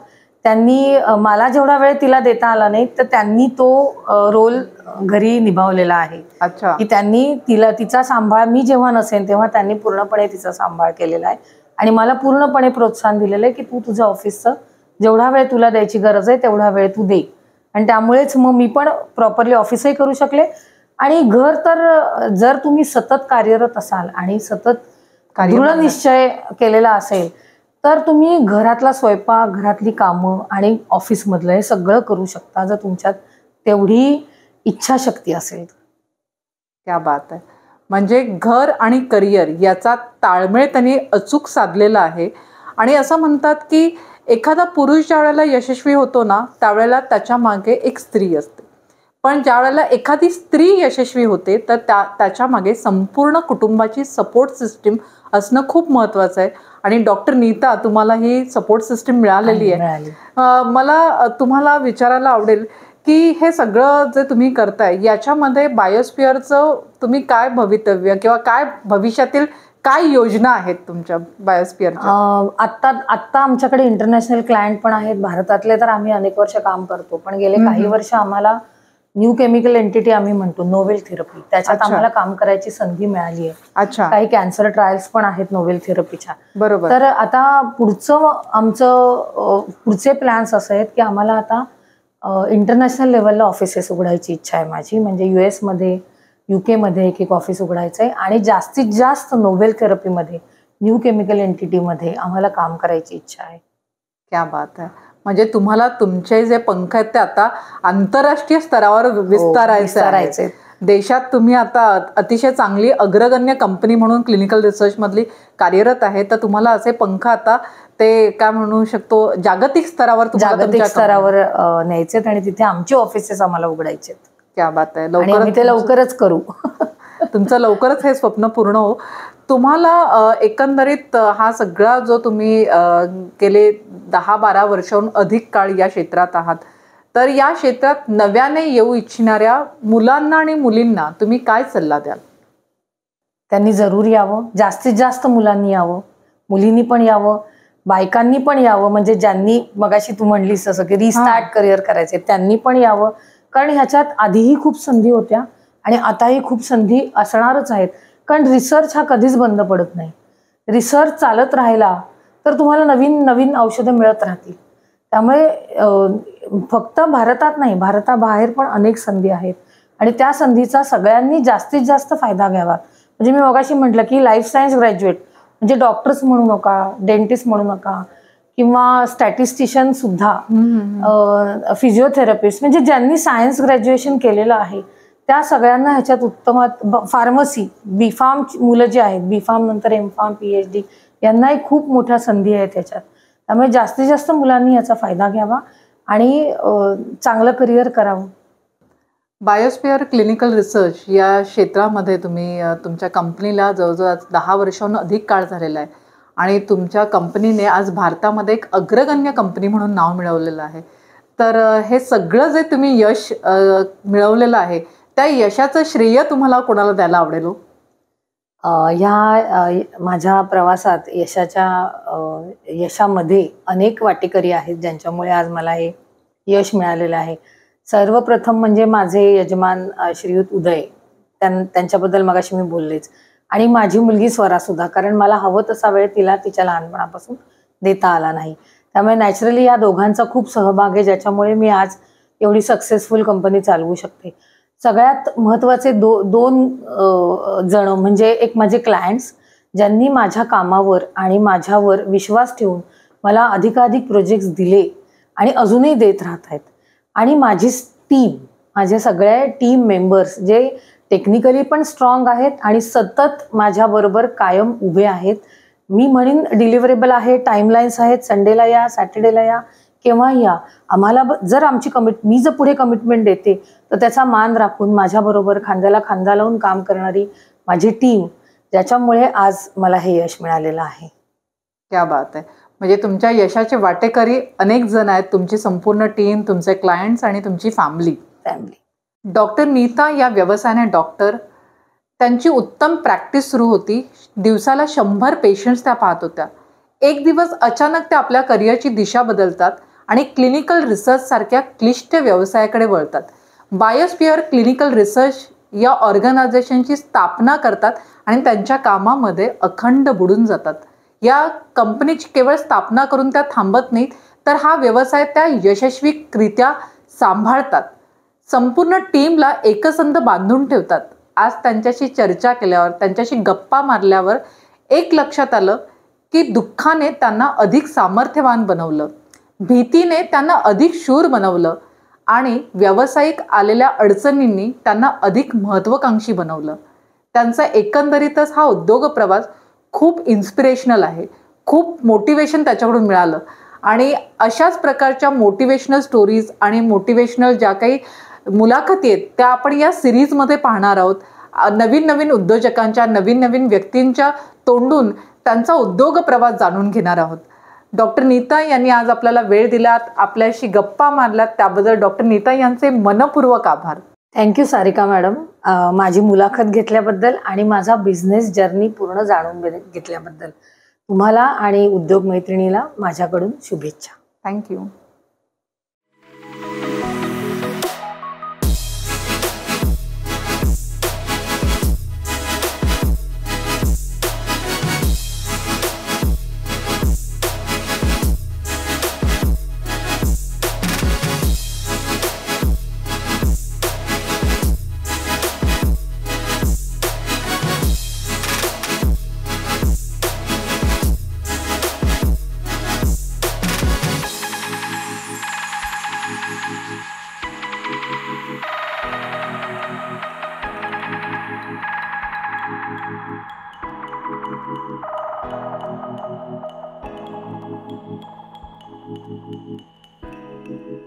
त्यांनी मला जेवढा वेळ तिला देता आला नाही, तर त्यांनी तो रोल घरी निभावलेला आहे. अच्छा. की त्यांनी तिचा सांभाळ, मी जेव्हा नसेन तेव्हा त्यांनी पूर्णपणे तिचा सांभाळ केलेला आहे आणि मला पूर्णपणे प्रोत्साहन दिलेलं आहे की तू तुझ्या ऑफिसचं जेवढा वेळ तुला द्यायची गरज आहे तेवढा वेळ तू दे. आणि त्यामुळेच मग मी पण प्रॉपरली ऑफिसही करू शकले. आणि घर तर जर तुम्ही सतत कार्यरत असाल आणि सतत दृढ निश्चय केलेला असेल तर तुम्ही घरातला स्वयंपाक, घरातली कामं आणि ऑफिसमधलं हे सगळं करू शकता, जर तुमच्यात तेवढी इच्छाशक्ती असेल. क्या बात आहे. म्हणजे घर आणि करिअर याचा ताळमेळ त्यांनी अचूक साधलेला आहे. आणि असं म्हणतात की एखादा पुरुष ज्या वेळेला यशस्वी होतो ना, त्यावेळेला त्याच्या मागे एक स्त्री असते. पण ज्या वेळेला एखादी स्त्री यशस्वी होते तर त्याच्या मागे संपूर्ण कुटुंबाची सपोर्ट सिस्टीम असणं खूप महत्त्वाचं आहे. आणि डॉक्टर नीता, तुम्हाला ही सपोर्ट सिस्टीम मिळालेली आहे. मला तुम्हाला विचारायला आवडेल की हे सगळं जे तुम्ही करताय याच्यामध्ये बायोस्फिअरचं तुम्ही काय भवितव्य किंवा काय भविष्यातील काय योजना आहेत तुमच्या बायोस्फिअरच्या? आत्ता आमच्याकडे इंटरनॅशनल क्लायंट पण आहेत. भारतातले तर आम्ही अनेक वर्ष काम करतो, पण गेले काही वर्ष आम्हाला न्यू केमिकल एंटिटी आम्ही म्हणतो, नोवेल थेरपी, त्याच्यात आम्हाला काम करायची संधी मिळाली आहे. अच्छा. काही कॅन्सर ट्रायल्स पण आहेत नोवेल थेरपीच्या. बरोबर. तर आता पुढचे प्लॅन्स असे आहेत की आम्हाला आता इंटरनॅशनल लेवलला ऑफिसेस उघडायची इच्छा आहे माझी. म्हणजे US मध्ये, UK मध्ये एक ऑफिस उघडायचं आहे आणि जास्तीत जास्त नोवेल थेरपीमध्ये, न्यू केमिकल एंटिटीमध्ये आम्हाला काम करायची इच्छा आहे. क्या बात आहे. म्हणजे तुम्हाला तुमचे जे पंख आहेत ते आता आंतरराष्ट्रीय स्तरावर विस्तारायचे. देशात तुम्ही आता अतिशय चांगली अग्रगण्य कंपनी म्हणून क्लिनिकल रिसर्च मधली कार्यरत आहे, तर तुम्हाला असे पंख आता ते काय म्हणू शकतो, जागतिक स्तरावर न्यायचे आणि तिथे आमचे ऑफिसेस आम्हाला उघडायचे. क्या बात आहे. लवकरच करू. तुमचं लवकरच हे स्वप्न पूर्ण हो. तुम्हाला एकंदरीत हा सगळा जो तुम्ही गेले 10-12 वर्षाहून अधिक काळ या क्षेत्रात आहात, तर या क्षेत्रात नव्याने येऊ इच्छिणाऱ्या मुलांना आणि मुलींना तुम्ही काय सल्ला द्याल? त्यांनी जरूर यावं, जास्तीत जास्त मुलांनी यावं, मुलींनी पण यावं, बायकांनी पण यावं. म्हणजे ज्यांनी मगाशी तू म्हणलीस तसं की रिस्टार्ट करिअर करायचे त्यांनी पण यावं. कारण ह्याच्यात आधीही खूप संधी होत्या आणि आताही खूप संधी असणारच आहेत. कारण रिसर्च हा कधीच बंद पडत नाही. रिसर्च चालत राहिला तर तुम्हाला नवीन नवीन औषधं मिळत राहतील. त्यामुळे फक्त भारतात नाही, भारताबाहेर पण अनेक संधी आहेत आणि त्या संधीचा सगळ्यांनी जास्तीत जास्त फायदा घ्यावा. म्हणजे मी मगाशी म्हटलं की लाईफ सायन्स ग्रॅज्युएट म्हणजे डॉक्टर्स म्हणू नका, डेंटिस्ट म्हणू नका किंवा स्टॅटिस्टिशियन सुद्धा, फिजिओथेरपिस्ट, म्हणजे ज्यांनी सायन्स ग्रॅज्युएशन केलेलं आहे त्या सगळ्यांना ह्याच्यात उत्तम. फार्मसी, B.Pharm मुलं जी आहेत, B.Pharm नंतर M.Pharm, PhD यांनाही खूप मोठ्या संधी आहेत ह्याच्यात. त्यामुळे जास्तीत जास्त मुलांनी याचा फायदा घ्यावा आणि चांगलं करिअर करावं. बायोस्फिअर क्लिनिकल रिसर्च या क्षेत्रामध्ये तुम्ही तुमच्या कंपनीला जवळजवळ 10 वर्षांहून अधिक काळ झालेला आहे आणि तुमच्या कंपनीने आज भारतामध्ये एक अग्रगण्य कंपनी म्हणून नाव मिळवलेलं आहे. तर हे सगळं जे तुम्ही यश मिळवलेलं आहे त्या यशाचं श्रेय तुम्हाला कोणाला द्यायला आवडेल? ह्या माझ्या प्रवासात यशामध्ये अनेक वाटेकरी आहेत ज्यांच्यामुळे आज मला हे यश मिळालेलं आहे. सर्वप्रथम म्हणजे माझे यजमान श्रीयुत उदय, त्यांच्याबद्दल मगाशी मी बोललेच, आणि माझी मुलगी स्वरा सुद्धा. कारण मला हवं तसा वेळ तिला तिच्या लहानपणापासून देता आला नाही. त्यामुळे नॅचरली या दोघांचा खूप सहभाग आहे ज्याच्यामुळे मी आज एवढी सक्सेसफुल कंपनी चालवू शकते. सगळ्यात महत्त्वाचे दोन जण म्हणजे एक माझे क्लायंट्स ज्यांनी माझ्या कामावर आणि माझ्यावर विश्वास ठेवून मला अधिकाधिक प्रोजेक्ट्स दिले आणि अजूनही देत राहत आहेत. आणि माझी टीम, माझे सगळे टीम मेंबर्स जे टेक्निकली पण स्ट्रॉंग आहेत आणि सतत माझ्याबरोबर कायम उभे आहेत. मी म्हणेन डिलिव्हरेबल आहे, टाईमलाईन्स आहेत, संडेला या, सॅटर्डेला या, केव्हा या. आम्हाला जर आमची मी जर पुढे कमिटमेंट देते तर त्याचा मान राखून माझ्याबरोबर खांद्याला खांदा लावून काम करणारी माझी टीम, ज्याच्यामुळे आज मला हे यश मिळालेलं आहे. क्या बात आहे. म्हणजे तुमच्या यशाचे वाटेकरी अनेक जण आहेत, तुमची संपूर्ण टीम, तुमचे क्लायंट्स आणि तुमची फॅमिली. डॉक्टर नीता या व्यवसायाने डॉक्टर, त्यांची उत्तम प्रॅक्टिस सुरू होती. दिवसाला 100 पेशंट्स त्या पाहत होत्या. एक दिवस अचानक त्या आपल्या करिअरची दिशा बदलतात आणि क्लिनिकल रिसर्च सारख्या क्लिष्ट व्यवसायाकडे वळतात. बायोस्फिअर क्लिनिकल रिसर्च या ऑर्गनायझेशनची स्थापना करतात आणि त्यांच्या कामामध्ये अखंड बुडून जातात. या कंपनीची केवळ स्थापना करून त्या थांबत नाहीत, तर हा व्यवसाय त्या यशस्वीरित्या सांभाळतात. संपूर्ण टीमला एकसंध बांधून ठेवतात. आज त्यांच्याशी चर्चा केल्यावर, त्यांच्याशी गप्पा मारल्यावर एक लक्षात आलं की दुःखाने त्यांना अधिक सामर्थ्यवान बनवलं, भीतीने त्यांना अधिक शूर बनवलं आणि व्यावसायिक आलेल्या अडचणींनी त्यांना अधिक महत्त्वाकांक्षी बनवलं. त्यांचा एकंदरीतच हा उद्योग प्रवास खूप इन्स्पिरेशनल आहे. खूप मोटिवेशन त्याच्याकडून मिळालं आणि अशाच प्रकारच्या मोटिवेशनल स्टोरीज आणि मोटिवेशनल ज्या काही मुलाखती आहेत त्या आपण या सिरीजमध्ये पाहणार आहोत. नवीन नवीन उद्योजकांच्या, नवीन नवीन व्यक्तींच्या तोंडून त्यांचा उद्योग प्रवास जाणून घेणार आहोत. डॉक्टर नीता यांनी आज आपल्याला वेळ दिलात, आपल्याशी गप्पा मारल्यात, त्याबद्दल डॉक्टर नीता यांचे मनपूर्वक आभार. थँक्यू सारिका मॅडम, माझी मुलाखत घेतल्याबद्दल आणि माझा बिझनेस जर्नी पूर्ण जाणून घेतल्याबद्दल तुम्हाला आणि उद्योग मैत्रिणीला माझ्याकडून शुभेच्छा. थँक्यू.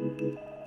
Thank you.